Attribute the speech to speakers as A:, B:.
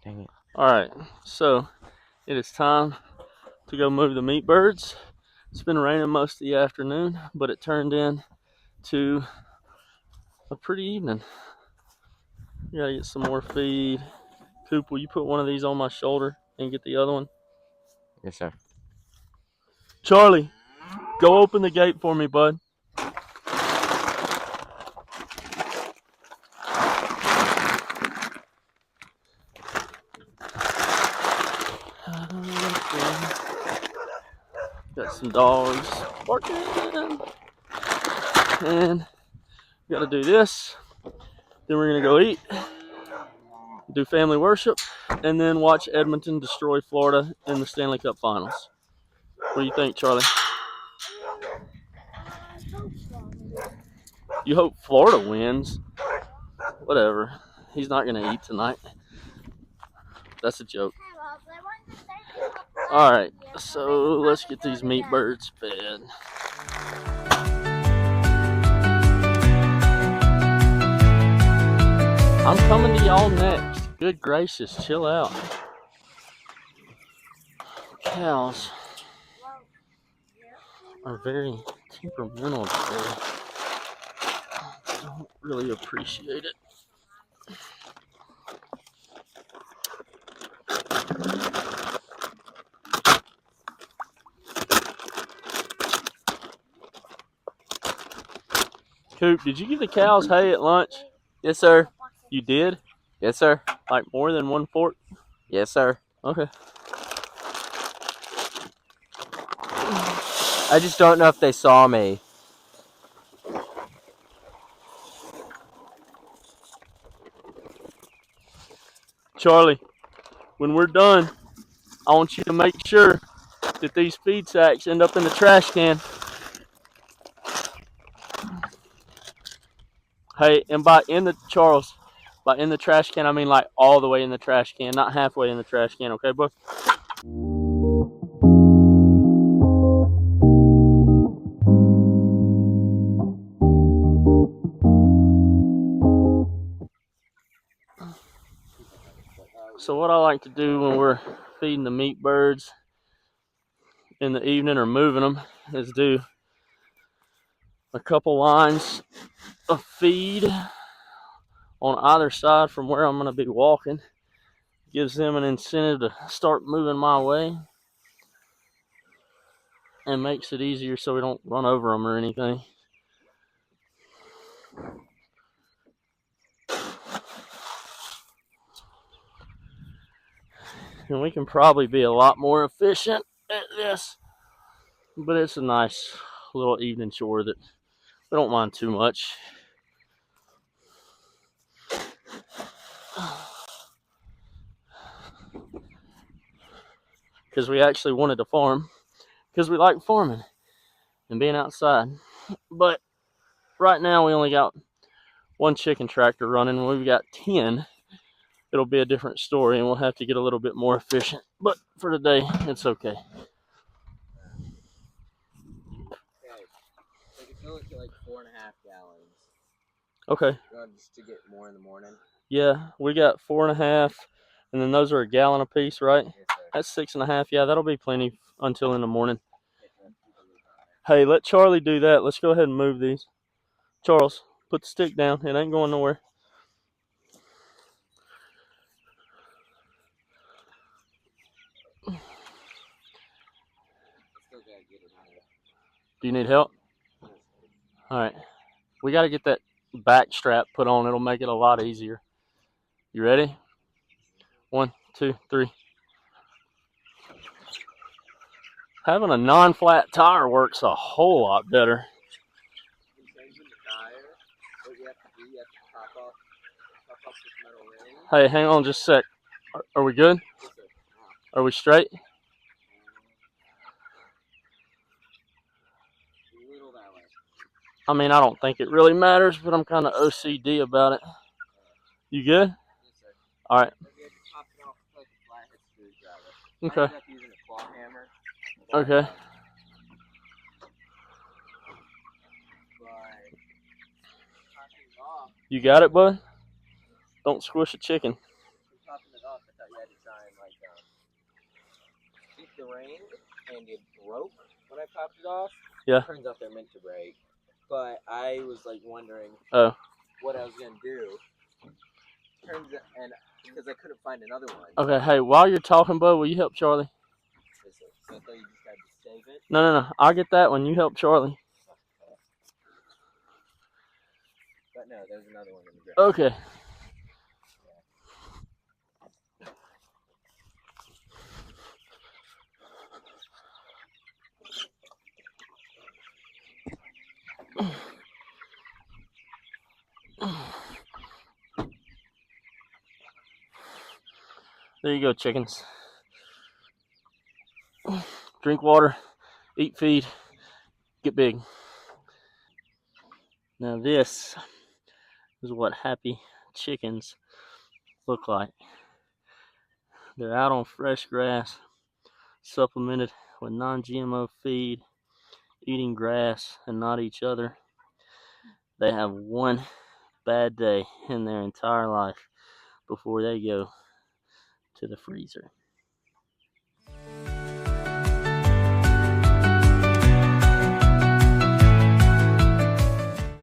A: Dang it.
B: Alright, so it is time to go move the meat birds. It's been raining most of the afternoon, but it turned into a pretty evening. We gotta get some more feed. Coop, will you put one of these on my shoulder and get the other one?
A: Yes, sir.
B: Charlie, go open the gate for me, bud. Got some dogs barking. And we gotta do this. Then we're gonna go eat, do family worship, and then watch Edmonton destroy Florida in the Stanley Cup Finals. What do you think, Charlie? You hope Florida wins? Whatever. He's not gonna eat tonight. That's a joke. Alright, so let's get these meat birds fed. I'm coming to y'all next. Good gracious, chill out. Cows are very temperamental today. I don't really appreciate it. Coop, did you give the cows hay at lunch?
A: Yes, sir.
B: You did?
A: Yes, sir.
B: Like more than one fork?
A: Yes, sir.
B: Okay.
A: I just don't know if they saw me.
B: Charlie, when we're done, I want you to make sure that these feed sacks end up in the trash can. Hey, and by in the trash can, I mean like all the way in the trash can, not halfway in the trash can, okay, bud? So what I like to do when we're feeding the meat birds in the evening or moving them is do a couple lines of feed on either side from where I'm going to be walking. Gives them an incentive to start moving my way and makes it easier so we don't run over them or anything. And we can probably be a lot more efficient at this, but it's a nice little evening chore that we don't mind too much. Because we actually wanted to farm, because we like farming and being outside. But right now we only got one chicken tractor running. When we've got 10, it'll be a different story and we'll have to get a little bit more efficient. But for today, it's okay.
A: So you can fill it to like 4.5 gallons.
B: Okay.
A: Just to get more in the morning.
B: Yeah, we got 4.5, and then those are a gallon a piece, right?
A: Yes, sir.
B: That's 6.5. Yeah, that'll be plenty until in the morning. Hey, let Charlie do that. Let's go ahead and move these. Charles, put the stick down. It ain't going nowhere. Do you need help? All right. We got to get that back strap put on. It'll make it a lot easier. You ready? 1, 2, 3. Having a non-flat tire works a whole lot better. Hey, hang on just a sec. Are we good? Are we straight? I mean, I don't think it really matters, but I'm kind of OCD about it. You good? All right. Okay. Okay. You got it, bud? Don't squish a chicken.
A: off, I thought you had to try and like keep the ring, and it broke when I popped it off.
B: Yeah.
A: Turns out they're meant to break, but I was like wondering what I was gonna do. Turns out, and because I couldn't find another one.
B: Okay, hey, while you're talking, bud, will you help Charlie?
A: So I thought you just had to save it.
B: No. I'll get that one. You help Charlie.
A: But no, there's another one in the ground.
B: Okay. There you go, chickens. Drink water, eat feed, get big. Now this is what happy chickens look like. They're out on fresh grass, supplemented with non-GMO feed, eating grass and not each other. They have one bad day in their entire life before they go to the freezer.